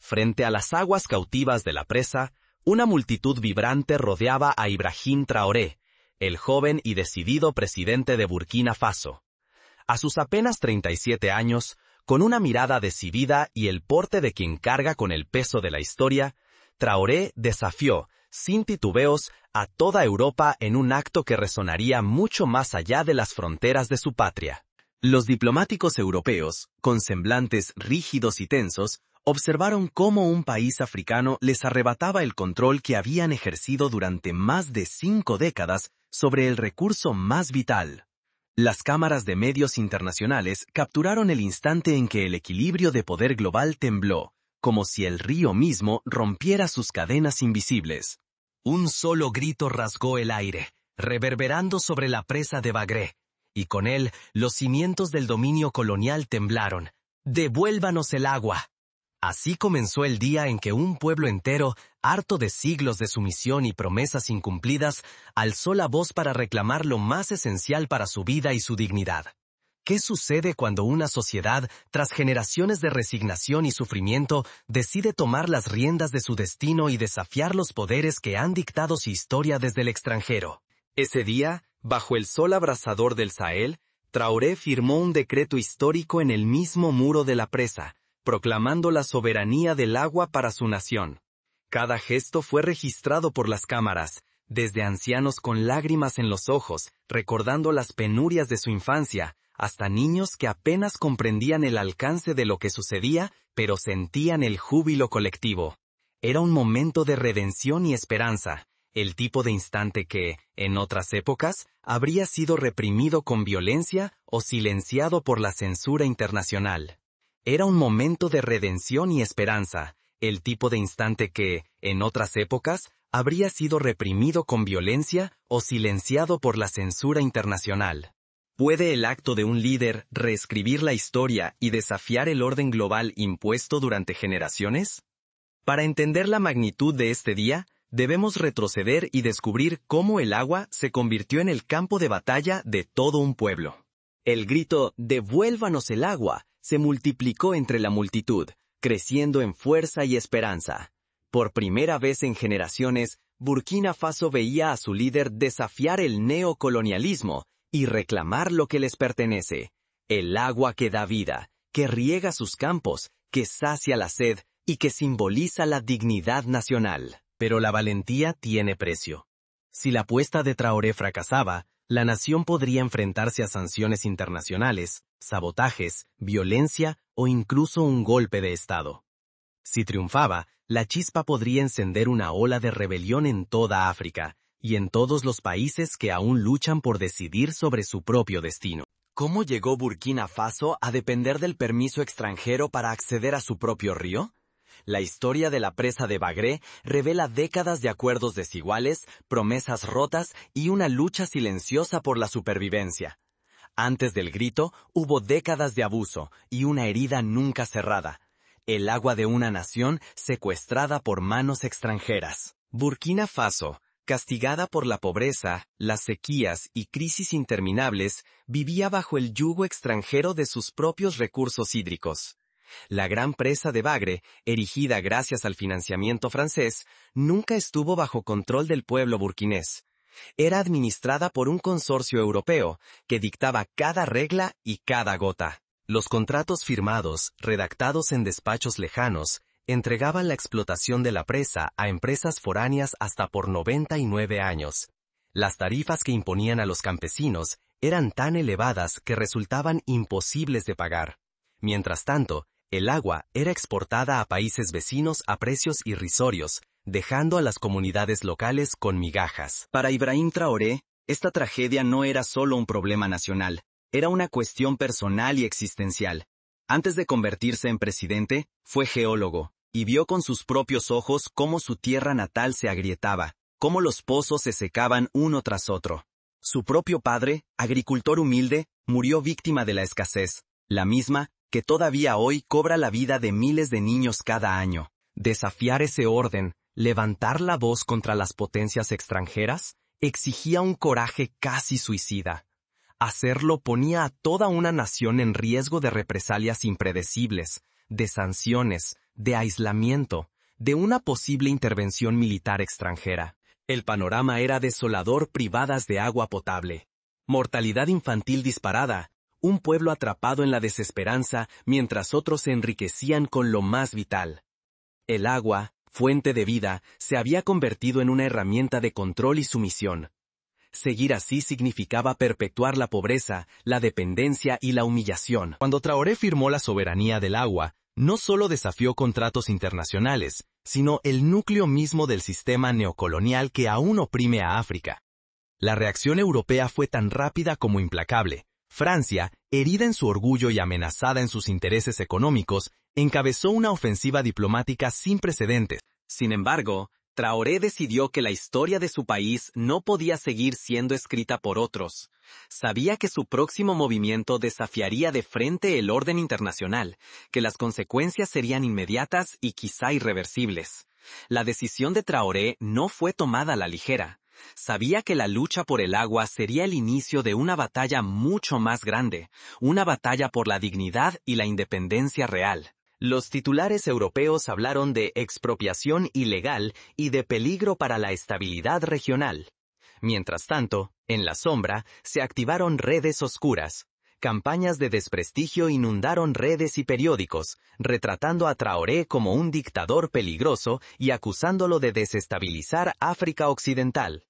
Frente a las aguas cautivas de la presa, una multitud vibrante rodeaba a Ibrahim Traoré, el joven y decidido presidente de Burkina Faso. A sus apenas 37 años, con una mirada decidida y el porte de quien carga con el peso de la historia, Traoré desafió, sin titubeos, a toda Europa en un acto que resonaría mucho más allá de las fronteras de su patria. Los diplomáticos europeos, con semblantes rígidos y tensos, observaron cómo un país africano les arrebataba el control que habían ejercido durante más de 5 décadas sobre el recurso más vital. Las cámaras de medios internacionales capturaron el instante en que el equilibrio de poder global tembló, como si el río mismo rompiera sus cadenas invisibles. Un solo grito rasgó el aire, reverberando sobre la presa de Bagré, y con él los cimientos del dominio colonial temblaron. ¡Devuélvanos el agua! Así comenzó el día en que un pueblo entero, harto de siglos de sumisión y promesas incumplidas, alzó la voz para reclamar lo más esencial para su vida y su dignidad. ¿Qué sucede cuando una sociedad, tras generaciones de resignación y sufrimiento, decide tomar las riendas de su destino y desafiar los poderes que han dictado su historia desde el extranjero? Ese día, bajo el sol abrasador del Sahel, Traoré firmó un decreto histórico en el mismo muro de la presa, proclamando la soberanía del agua para su nación. Cada gesto fue registrado por las cámaras, desde ancianos con lágrimas en los ojos, recordando las penurias de su infancia, hasta niños que apenas comprendían el alcance de lo que sucedía, pero sentían el júbilo colectivo. Era un momento de redención y esperanza, el tipo de instante que, en otras épocas, habría sido reprimido con violencia o silenciado por la censura internacional. Era un momento de redención y esperanza, el tipo de instante que, en otras épocas, habría sido reprimido con violencia o silenciado por la censura internacional. ¿Puede el acto de un líder reescribir la historia y desafiar el orden global impuesto durante generaciones? Para entender la magnitud de este día, debemos retroceder y descubrir cómo el agua se convirtió en el campo de batalla de todo un pueblo. El grito «¡Devuélvanos el agua!» se multiplicó entre la multitud, creciendo en fuerza y esperanza. Por primera vez en generaciones, Burkina Faso veía a su líder desafiar el neocolonialismo y reclamar lo que les pertenece, el agua que da vida, que riega sus campos, que sacia la sed y que simboliza la dignidad nacional. Pero la valentía tiene precio. Si la apuesta de Traoré fracasaba, la nación podría enfrentarse a sanciones internacionales, sabotajes, violencia o incluso un golpe de Estado. Si triunfaba, la chispa podría encender una ola de rebelión en toda África y en todos los países que aún luchan por decidir sobre su propio destino. ¿Cómo llegó Burkina Faso a depender del permiso extranjero para acceder a su propio río? La historia de la presa de Bagré revela décadas de acuerdos desiguales, promesas rotas y una lucha silenciosa por la supervivencia. Antes del grito, hubo décadas de abuso y una herida nunca cerrada. El agua de una nación secuestrada por manos extranjeras. Burkina Faso, castigada por la pobreza, las sequías y crisis interminables, vivía bajo el yugo extranjero de sus propios recursos hídricos. La gran presa de Bagré, erigida gracias al financiamiento francés, nunca estuvo bajo control del pueblo burkinés. Era administrada por un consorcio europeo que dictaba cada regla y cada gota. Los contratos firmados, redactados en despachos lejanos, entregaban la explotación de la presa a empresas foráneas hasta por 99 años. Las tarifas que imponían a los campesinos eran tan elevadas que resultaban imposibles de pagar. Mientras tanto, el agua era exportada a países vecinos a precios irrisorios, dejando a las comunidades locales con migajas. Para Ibrahim Traoré, esta tragedia no era solo un problema nacional, era una cuestión personal y existencial. Antes de convertirse en presidente, fue geólogo, y vio con sus propios ojos cómo su tierra natal se agrietaba, cómo los pozos se secaban uno tras otro. Su propio padre, agricultor humilde, murió víctima de la escasez, la misma que todavía hoy cobra la vida de miles de niños cada año. Desafiar ese orden, levantar la voz contra las potencias extranjeras, exigía un coraje casi suicida. Hacerlo ponía a toda una nación en riesgo de represalias impredecibles, de sanciones, de aislamiento, de una posible intervención militar extranjera. El panorama era desolador: privadas de agua potable, mortalidad infantil disparada, un pueblo atrapado en la desesperanza mientras otros se enriquecían con lo más vital. El agua, fuente de vida, se había convertido en una herramienta de control y sumisión. Seguir así significaba perpetuar la pobreza, la dependencia y la humillación. Cuando Traoré firmó la soberanía del agua, no solo desafió contratos internacionales, sino el núcleo mismo del sistema neocolonial que aún oprime a África. La reacción europea fue tan rápida como implacable. Francia, herida en su orgullo y amenazada en sus intereses económicos, encabezó una ofensiva diplomática sin precedentes. Sin embargo, Traoré decidió que la historia de su país no podía seguir siendo escrita por otros. Sabía que su próximo movimiento desafiaría de frente el orden internacional, que las consecuencias serían inmediatas y quizá irreversibles. La decisión de Traoré no fue tomada a la ligera. Sabía que la lucha por el agua sería el inicio de una batalla mucho más grande, una batalla por la dignidad y la independencia real. Los titulares europeos hablaron de expropiación ilegal y de peligro para la estabilidad regional. Mientras tanto, en la sombra, se activaron redes oscuras. Campañas de desprestigio inundaron redes y periódicos, retratando a Traoré como un dictador peligroso y acusándolo de desestabilizar África Occidental.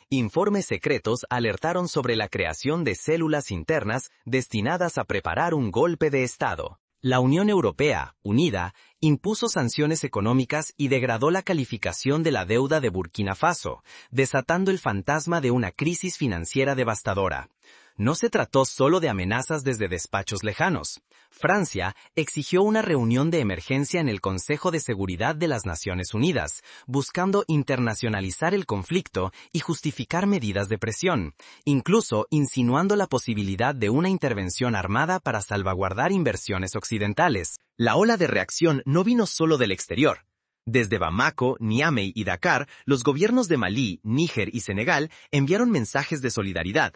Informes secretos alertaron sobre la creación de células internas destinadas a preparar un golpe de Estado. La Unión Europea, unida, impuso sanciones económicas y degradó la calificación de la deuda de Burkina Faso, desatando el fantasma de una crisis financiera devastadora. No se trató solo de amenazas desde despachos lejanos. Francia exigió una reunión de emergencia en el Consejo de Seguridad de las Naciones Unidas, buscando internacionalizar el conflicto y justificar medidas de presión, incluso insinuando la posibilidad de una intervención armada para salvaguardar inversiones occidentales. La ola de reacción no vino solo del exterior. Desde Bamako, Niamey y Dakar, los gobiernos de Malí, Níger y Senegal enviaron mensajes de solidaridad.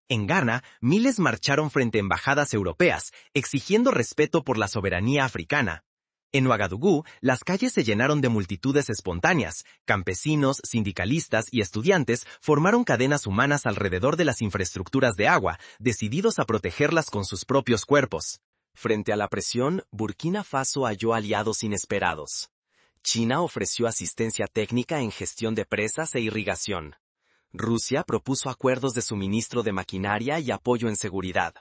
En Ghana, miles marcharon frente a embajadas europeas, exigiendo respeto por la soberanía africana. En Ouagadougou, las calles se llenaron de multitudes espontáneas. Campesinos, sindicalistas y estudiantes formaron cadenas humanas alrededor de las infraestructuras de agua, decididos a protegerlas con sus propios cuerpos. Frente a la presión, Burkina Faso halló aliados inesperados. China ofreció asistencia técnica en gestión de presas e irrigación. Rusia propuso acuerdos de suministro de maquinaria y apoyo en seguridad.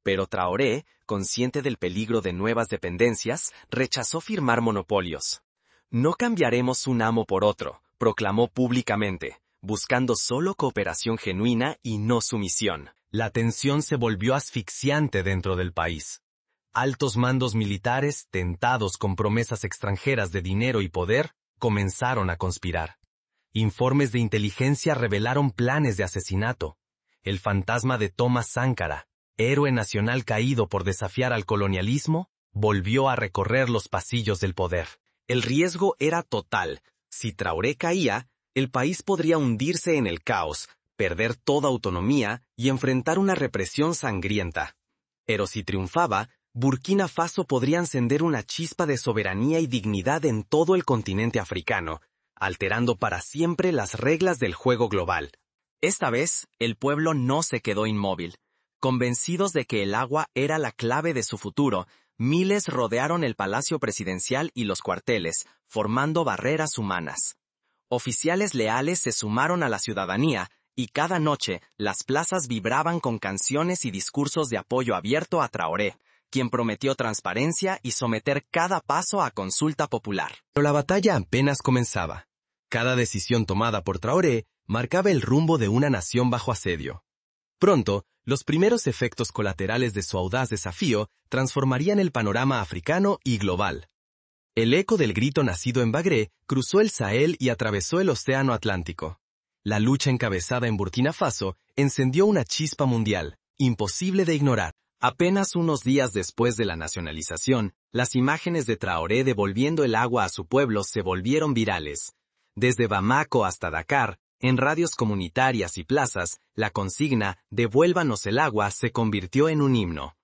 Pero Traoré, consciente del peligro de nuevas dependencias, rechazó firmar monopolios. No cambiaremos un amo por otro, proclamó públicamente, buscando solo cooperación genuina y no sumisión. La tensión se volvió asfixiante dentro del país. Altos mandos militares, tentados con promesas extranjeras de dinero y poder, comenzaron a conspirar. Informes de inteligencia revelaron planes de asesinato. El fantasma de Thomas Sankara, héroe nacional caído por desafiar al colonialismo, volvió a recorrer los pasillos del poder. El riesgo era total. Si Traoré caía, el país podría hundirse en el caos, perder toda autonomía y enfrentar una represión sangrienta. Pero si triunfaba, Burkina Faso podría encender una chispa de soberanía y dignidad en todo el continente africano, alterando para siempre las reglas del juego global. Esta vez, el pueblo no se quedó inmóvil. Convencidos de que el agua era la clave de su futuro, miles rodearon el palacio presidencial y los cuarteles, formando barreras humanas. Oficiales leales se sumaron a la ciudadanía, y cada noche las plazas vibraban con canciones y discursos de apoyo abierto a Traoré, quien prometió transparencia y someter cada paso a consulta popular. Pero la batalla apenas comenzaba. Cada decisión tomada por Traoré marcaba el rumbo de una nación bajo asedio. Pronto, los primeros efectos colaterales de su audaz desafío transformarían el panorama africano y global. El eco del grito nacido en Bagré cruzó el Sahel y atravesó el Océano Atlántico. La lucha encabezada en Burkina Faso encendió una chispa mundial, imposible de ignorar. Apenas unos días después de la nacionalización, las imágenes de Traoré devolviendo el agua a su pueblo se volvieron virales. Desde Bamako hasta Dakar, en radios comunitarias y plazas, la consigna "Devuélvanos el agua" se convirtió en un himno.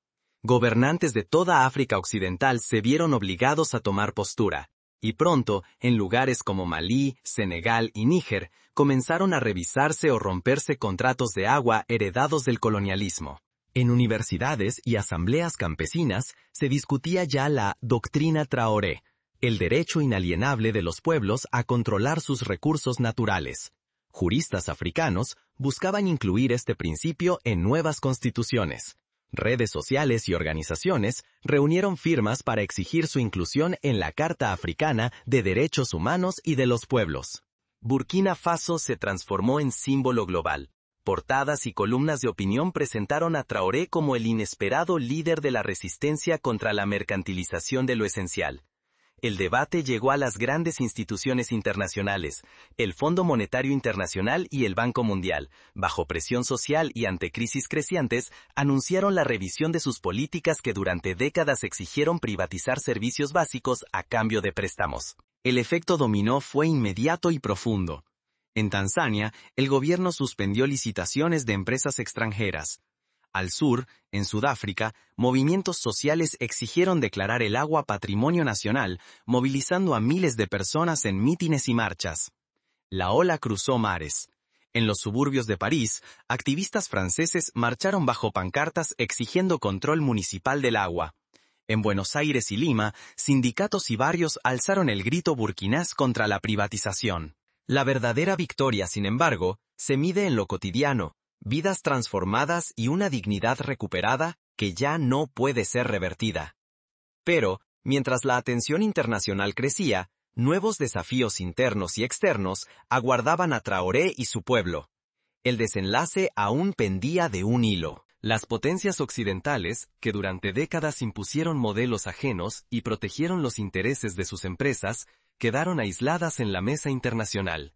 Gobernantes de toda África Occidental se vieron obligados a tomar postura, y pronto, en lugares como Malí, Senegal y Níger, comenzaron a revisarse o romperse contratos de agua heredados del colonialismo. En universidades y asambleas campesinas se discutía ya la doctrina Traoré, el derecho inalienable de los pueblos a controlar sus recursos naturales. Juristas africanos buscaban incluir este principio en nuevas constituciones. Redes sociales y organizaciones reunieron firmas para exigir su inclusión en la Carta Africana de Derechos Humanos y de los Pueblos. Burkina Faso se transformó en símbolo global. Portadas y columnas de opinión presentaron a Traoré como el inesperado líder de la resistencia contra la mercantilización de lo esencial. El debate llegó a las grandes instituciones internacionales, el Fondo Monetario Internacional y el Banco Mundial, bajo presión social y ante crisis crecientes, anunciaron la revisión de sus políticas que durante décadas exigieron privatizar servicios básicos a cambio de préstamos. El efecto dominó fue inmediato y profundo. En Tanzania, el gobierno suspendió licitaciones de empresas extranjeras. Al sur, en Sudáfrica, movimientos sociales exigieron declarar el agua patrimonio nacional, movilizando a miles de personas en mítines y marchas. La ola cruzó mares. En los suburbios de París, activistas franceses marcharon bajo pancartas exigiendo control municipal del agua. En Buenos Aires y Lima, sindicatos y barrios alzaron el grito burkinés contra la privatización. La verdadera victoria, sin embargo, se mide en lo cotidiano. Vidas transformadas y una dignidad recuperada que ya no puede ser revertida. Pero, mientras la atención internacional crecía, nuevos desafíos internos y externos aguardaban a Traoré y su pueblo. El desenlace aún pendía de un hilo. Las potencias occidentales, que durante décadas impusieron modelos ajenos y protegieron los intereses de sus empresas, quedaron aisladas en la mesa internacional.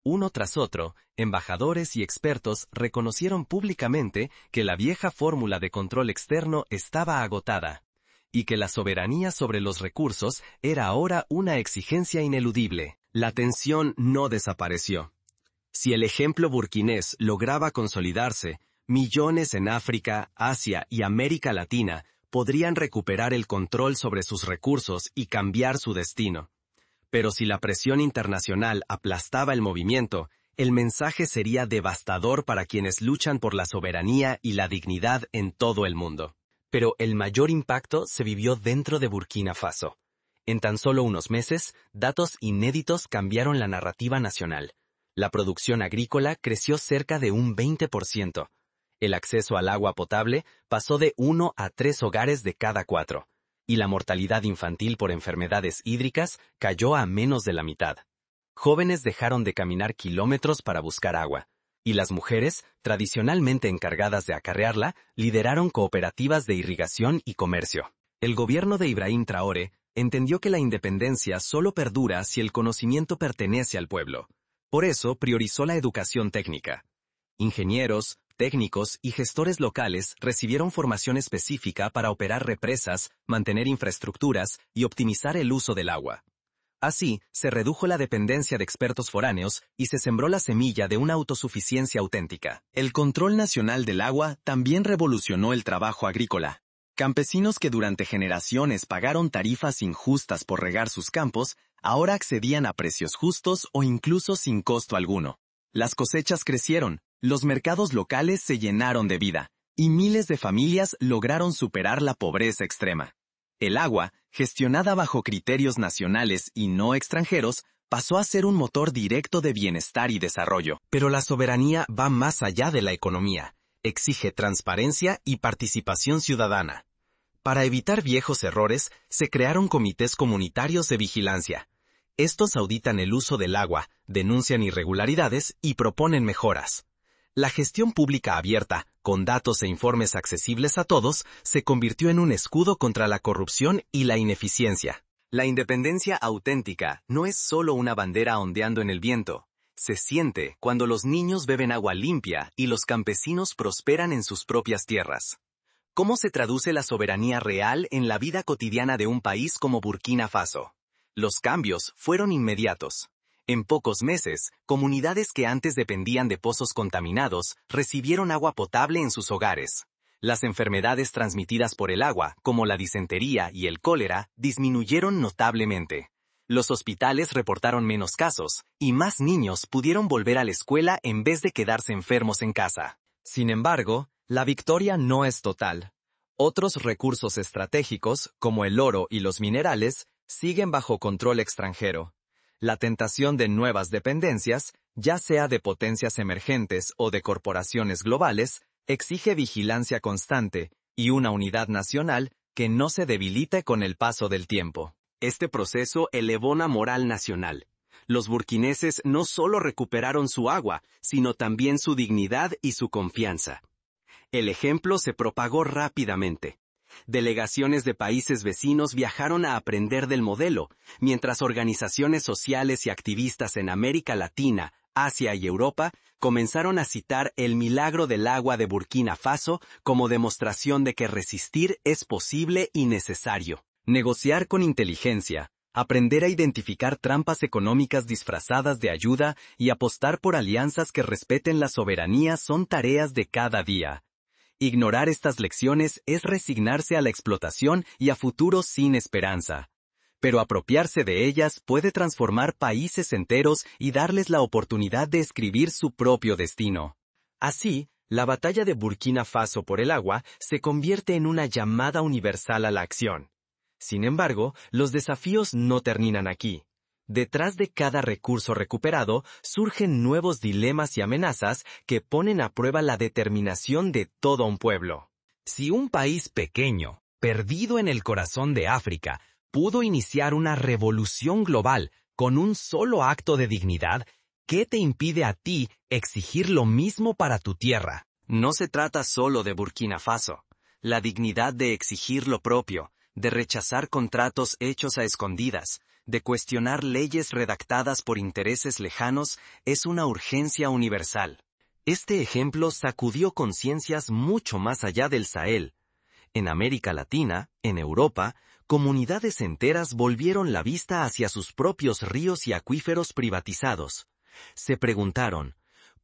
Uno tras otro, embajadores y expertos reconocieron públicamente que la vieja fórmula de control externo estaba agotada, y que la soberanía sobre los recursos era ahora una exigencia ineludible. La tensión no desapareció. Si el ejemplo burkinés lograba consolidarse, millones en África, Asia y América Latina podrían recuperar el control sobre sus recursos y cambiar su destino. Pero si la presión internacional aplastaba el movimiento, el mensaje sería devastador para quienes luchan por la soberanía y la dignidad en todo el mundo. Pero el mayor impacto se vivió dentro de Burkina Faso. En tan solo unos meses, datos inéditos cambiaron la narrativa nacional. La producción agrícola creció cerca de un 20%. El acceso al agua potable pasó de 1 a 3 hogares de cada 4. Y la mortalidad infantil por enfermedades hídricas cayó a menos de la mitad. Jóvenes dejaron de caminar kilómetros para buscar agua, y las mujeres, tradicionalmente encargadas de acarrearla, lideraron cooperativas de irrigación y comercio. El gobierno de Ibrahim Traoré entendió que la independencia solo perdura si el conocimiento pertenece al pueblo. Por eso priorizó la educación técnica. Ingenieros, técnicos y gestores locales recibieron formación específica para operar represas, mantener infraestructuras y optimizar el uso del agua. Así, se redujo la dependencia de expertos foráneos y se sembró la semilla de una autosuficiencia auténtica. El control nacional del agua también revolucionó el trabajo agrícola. Campesinos que durante generaciones pagaron tarifas injustas por regar sus campos, ahora accedían a precios justos o incluso sin costo alguno. Las cosechas crecieron, los mercados locales se llenaron de vida, y miles de familias lograron superar la pobreza extrema. El agua, gestionada bajo criterios nacionales y no extranjeros, pasó a ser un motor directo de bienestar y desarrollo. Pero la soberanía va más allá de la economía. Exige transparencia y participación ciudadana. Para evitar viejos errores, se crearon comités comunitarios de vigilancia. Estos auditan el uso del agua, denuncian irregularidades y proponen mejoras. La gestión pública abierta, con datos e informes accesibles a todos, se convirtió en un escudo contra la corrupción y la ineficiencia. La independencia auténtica no es solo una bandera ondeando en el viento. Se siente cuando los niños beben agua limpia y los campesinos prosperan en sus propias tierras. ¿Cómo se traduce la soberanía real en la vida cotidiana de un país como Burkina Faso? Los cambios fueron inmediatos. En pocos meses, comunidades que antes dependían de pozos contaminados recibieron agua potable en sus hogares. Las enfermedades transmitidas por el agua, como la disentería y el cólera, disminuyeron notablemente. Los hospitales reportaron menos casos, y más niños pudieron volver a la escuela en vez de quedarse enfermos en casa. Sin embargo, la victoria no es total. Otros recursos estratégicos, como el oro y los minerales, siguen bajo control extranjero. La tentación de nuevas dependencias, ya sea de potencias emergentes o de corporaciones globales, exige vigilancia constante y una unidad nacional que no se debilite con el paso del tiempo. Este proceso elevó la moral nacional. Los burkineses no solo recuperaron su agua, sino también su dignidad y su confianza. El ejemplo se propagó rápidamente. Delegaciones de países vecinos viajaron a aprender del modelo, mientras organizaciones sociales y activistas en América Latina, Asia y Europa comenzaron a citar el milagro del agua de Burkina Faso como demostración de que resistir es posible y necesario. Negociar con inteligencia, aprender a identificar trampas económicas disfrazadas de ayuda y apostar por alianzas que respeten la soberanía son tareas de cada día. Ignorar estas lecciones es resignarse a la explotación y a futuros sin esperanza. Pero apropiarse de ellas puede transformar países enteros y darles la oportunidad de escribir su propio destino. Así, la batalla de Burkina Faso por el agua se convierte en una llamada universal a la acción. Sin embargo, los desafíos no terminan aquí. Detrás de cada recurso recuperado surgen nuevos dilemas y amenazas que ponen a prueba la determinación de todo un pueblo. Si un país pequeño, perdido en el corazón de África, pudo iniciar una revolución global con un solo acto de dignidad, ¿qué te impide a ti exigir lo mismo para tu tierra? No se trata solo de Burkina Faso. La dignidad de exigir lo propio, de rechazar contratos hechos a escondidas, de cuestionar leyes redactadas por intereses lejanos, es una urgencia universal. Este ejemplo sacudió conciencias mucho más allá del Sahel. En América Latina, en Europa, comunidades enteras volvieron la vista hacia sus propios ríos y acuíferos privatizados. Se preguntaron,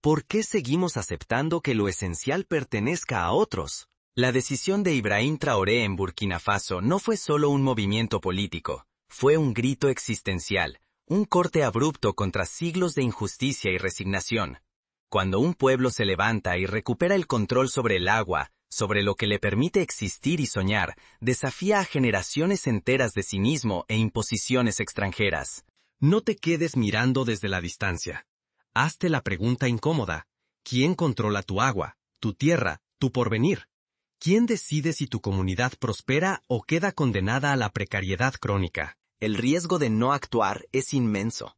¿por qué seguimos aceptando que lo esencial pertenezca a otros? La decisión de Ibrahim Traoré en Burkina Faso no fue solo un movimiento político, fue un grito existencial, un corte abrupto contra siglos de injusticia y resignación. Cuando un pueblo se levanta y recupera el control sobre el agua, sobre lo que le permite existir y soñar, desafía a generaciones enteras de cinismo e imposiciones extranjeras. No te quedes mirando desde la distancia. Hazte la pregunta incómoda. ¿Quién controla tu agua, tu tierra, tu porvenir? ¿Quién decide si tu comunidad prospera o queda condenada a la precariedad crónica? El riesgo de no actuar es inmenso.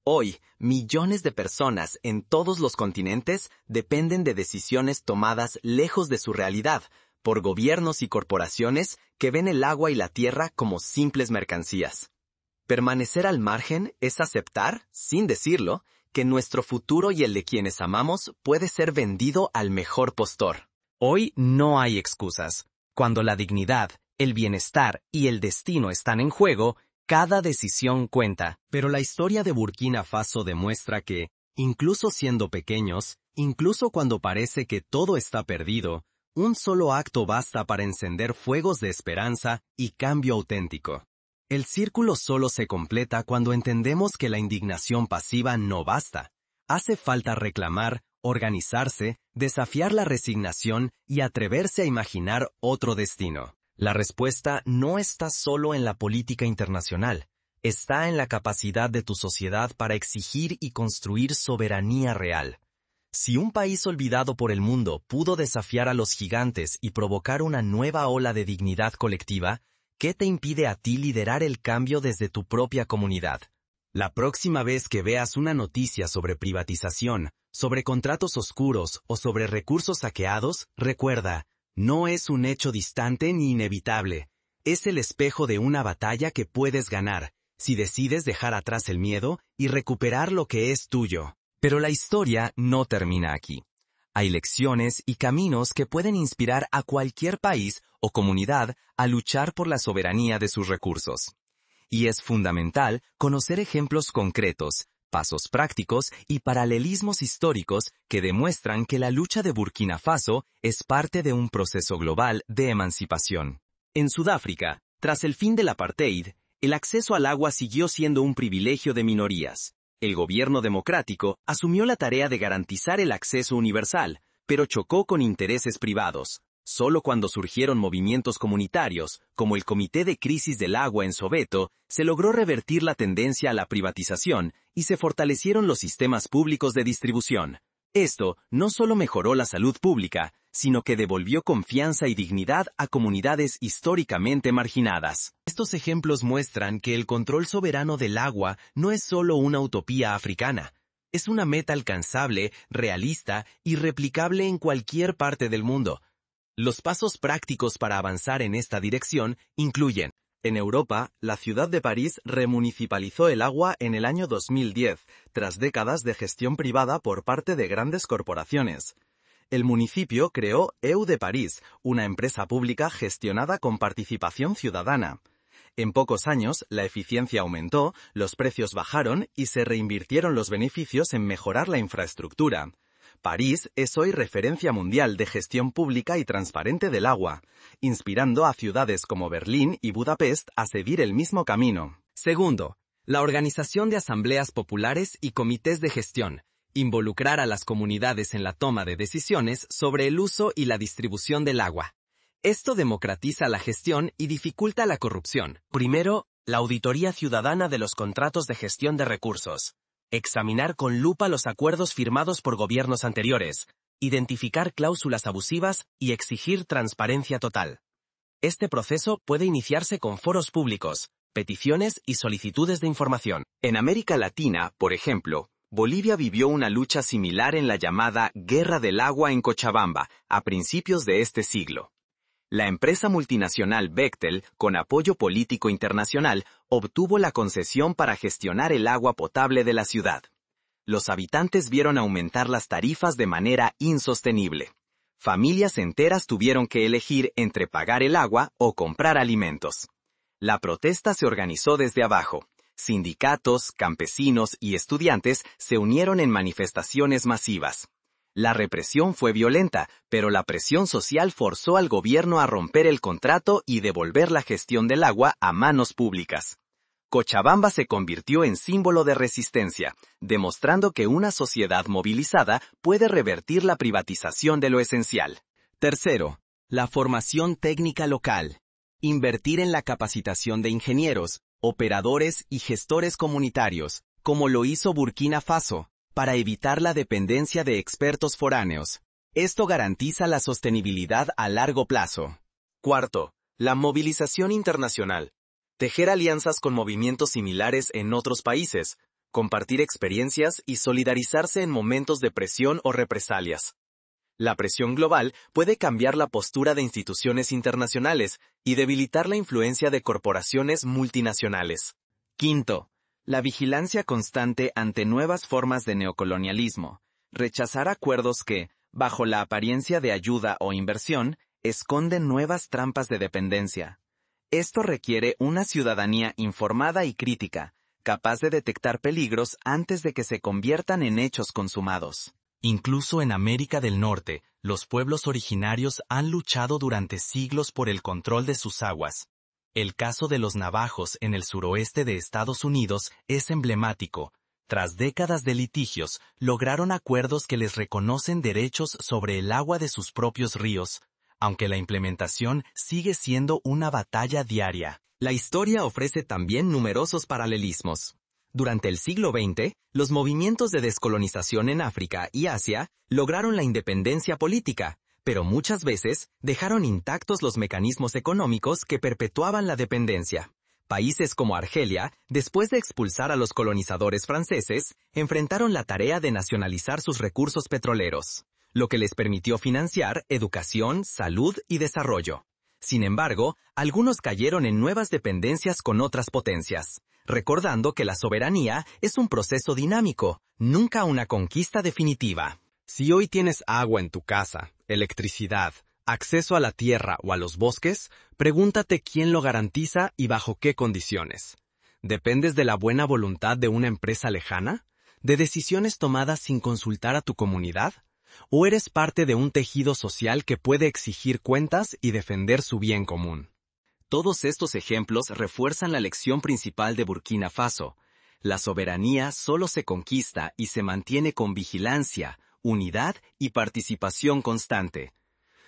Hoy, millones de personas en todos los continentes dependen de decisiones tomadas lejos de su realidad, por gobiernos y corporaciones que ven el agua y la tierra como simples mercancías. Permanecer al margen es aceptar, sin decirlo, que nuestro futuro y el de quienes amamos puede ser vendido al mejor postor. Hoy no hay excusas. Cuando la dignidad, el bienestar y el destino están en juego, cada decisión cuenta. Pero la historia de Burkina Faso demuestra que, incluso siendo pequeños, incluso cuando parece que todo está perdido, un solo acto basta para encender fuegos de esperanza y cambio auténtico. El círculo solo se completa cuando entendemos que la indignación pasiva no basta. Hace falta reclamar, organizarse, desafiar la resignación y atreverse a imaginar otro destino. La respuesta no está solo en la política internacional, está en la capacidad de tu sociedad para exigir y construir soberanía real. Si un país olvidado por el mundo pudo desafiar a los gigantes y provocar una nueva ola de dignidad colectiva, ¿qué te impide a ti liderar el cambio desde tu propia comunidad? La próxima vez que veas una noticia sobre privatización, sobre contratos oscuros o sobre recursos saqueados, recuerda, no es un hecho distante ni inevitable. Es el espejo de una batalla que puedes ganar, si decides dejar atrás el miedo y recuperar lo que es tuyo. Pero la historia no termina aquí. Hay lecciones y caminos que pueden inspirar a cualquier país o comunidad a luchar por la soberanía de sus recursos. Y es fundamental conocer ejemplos concretos, pasos prácticos y paralelismos históricos que demuestran que la lucha de Burkina Faso es parte de un proceso global de emancipación. En Sudáfrica, tras el fin del apartheid, el acceso al agua siguió siendo un privilegio de minorías. El gobierno democrático asumió la tarea de garantizar el acceso universal, pero chocó con intereses privados. Solo cuando surgieron movimientos comunitarios, como el Comité de Crisis del Agua en Soweto, se logró revertir la tendencia a la privatización y se fortalecieron los sistemas públicos de distribución. Esto no solo mejoró la salud pública, sino que devolvió confianza y dignidad a comunidades históricamente marginadas. Estos ejemplos muestran que el control soberano del agua no es solo una utopía africana. Es una meta alcanzable, realista y replicable en cualquier parte del mundo. Los pasos prácticos para avanzar en esta dirección incluyen: en Europa, la ciudad de París remunicipalizó el agua en el año 2010, tras décadas de gestión privada por parte de grandes corporaciones. El municipio creó EU de París, una empresa pública gestionada con participación ciudadana. En pocos años, la eficiencia aumentó, los precios bajaron y se reinvirtieron los beneficios en mejorar la infraestructura. París es hoy referencia mundial de gestión pública y transparente del agua, inspirando a ciudades como Berlín y Budapest a seguir el mismo camino. Segundo, la organización de asambleas populares y comités de gestión. Involucrar a las comunidades en la toma de decisiones sobre el uso y la distribución del agua. Esto democratiza la gestión y dificulta la corrupción. Primero, la auditoría ciudadana de los contratos de gestión de recursos. Examinar con lupa los acuerdos firmados por gobiernos anteriores, identificar cláusulas abusivas y exigir transparencia total. Este proceso puede iniciarse con foros públicos, peticiones y solicitudes de información. En América Latina, por ejemplo, Bolivia vivió una lucha similar en la llamada Guerra del Agua en Cochabamba, a principios de este siglo. La empresa multinacional Bechtel, con apoyo político internacional, obtuvo la concesión para gestionar el agua potable de la ciudad. Los habitantes vieron aumentar las tarifas de manera insostenible. Familias enteras tuvieron que elegir entre pagar el agua o comprar alimentos. La protesta se organizó desde abajo. Sindicatos, campesinos y estudiantes se unieron en manifestaciones masivas. La represión fue violenta, pero la presión social forzó al gobierno a romper el contrato y devolver la gestión del agua a manos públicas. Cochabamba se convirtió en símbolo de resistencia, demostrando que una sociedad movilizada puede revertir la privatización de lo esencial. Tercero, la formación técnica local. Invertir en la capacitación de ingenieros, operadores y gestores comunitarios, como lo hizo Burkina Faso, para evitar la dependencia de expertos foráneos. Esto garantiza la sostenibilidad a largo plazo. Cuarto, la movilización internacional. Tejer alianzas con movimientos similares en otros países, compartir experiencias y solidarizarse en momentos de presión o represalias. La presión global puede cambiar la postura de instituciones internacionales y debilitar la influencia de corporaciones multinacionales. Quinto, la vigilancia constante ante nuevas formas de neocolonialismo. Rechazar acuerdos que, bajo la apariencia de ayuda o inversión, esconden nuevas trampas de dependencia. Esto requiere una ciudadanía informada y crítica, capaz de detectar peligros antes de que se conviertan en hechos consumados. Incluso en América del Norte, los pueblos originarios han luchado durante siglos por el control de sus aguas. El caso de los navajos en el suroeste de Estados Unidos es emblemático. Tras décadas de litigios, lograron acuerdos que les reconocen derechos sobre el agua de sus propios ríos, aunque la implementación sigue siendo una batalla diaria. La historia ofrece también numerosos paralelismos. Durante el siglo XX, los movimientos de descolonización en África y Asia lograron la independencia política, pero muchas veces dejaron intactos los mecanismos económicos que perpetuaban la dependencia. Países como Argelia, después de expulsar a los colonizadores franceses, enfrentaron la tarea de nacionalizar sus recursos petroleros, lo que les permitió financiar educación, salud y desarrollo. Sin embargo, algunos cayeron en nuevas dependencias con otras potencias, recordando que la soberanía es un proceso dinámico, nunca una conquista definitiva. Si hoy tienes agua en tu casa, electricidad, acceso a la tierra o a los bosques, pregúntate quién lo garantiza y bajo qué condiciones. ¿Dependes de la buena voluntad de una empresa lejana? ¿De decisiones tomadas sin consultar a tu comunidad? ¿O eres parte de un tejido social que puede exigir cuentas y defender su bien común? Todos estos ejemplos refuerzan la lección principal de Burkina Faso. La soberanía solo se conquista y se mantiene con vigilancia, unidad y participación constante.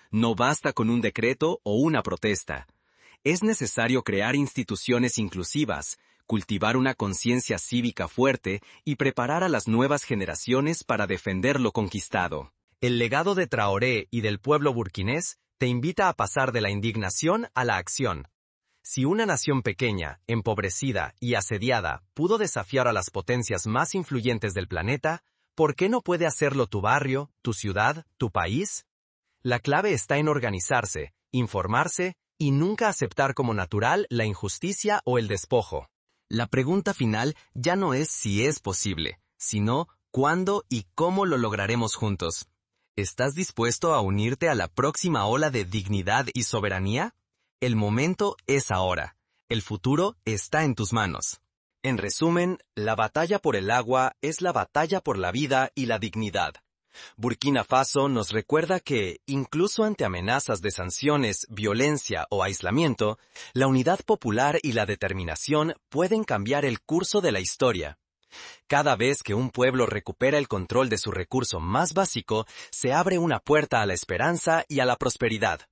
No basta con un decreto o una protesta. Es necesario crear instituciones inclusivas, cultivar una conciencia cívica fuerte y preparar a las nuevas generaciones para defender lo conquistado. El legado de Traoré y del pueblo burkinés te invita a pasar de la indignación a la acción. Si una nación pequeña, empobrecida y asediada pudo desafiar a las potencias más influyentes del planeta, ¿por qué no puede hacerlo tu barrio, tu ciudad, tu país? La clave está en organizarse, informarse y nunca aceptar como natural la injusticia o el despojo. La pregunta final ya no es si es posible, sino cuándo y cómo lo lograremos juntos. ¿Estás dispuesto a unirte a la próxima ola de dignidad y soberanía? El momento es ahora. El futuro está en tus manos. En resumen, la batalla por el agua es la batalla por la vida y la dignidad. Burkina Faso nos recuerda que, incluso ante amenazas de sanciones, violencia o aislamiento, la unidad popular y la determinación pueden cambiar el curso de la historia. Cada vez que un pueblo recupera el control de su recurso más básico, se abre una puerta a la esperanza y a la prosperidad.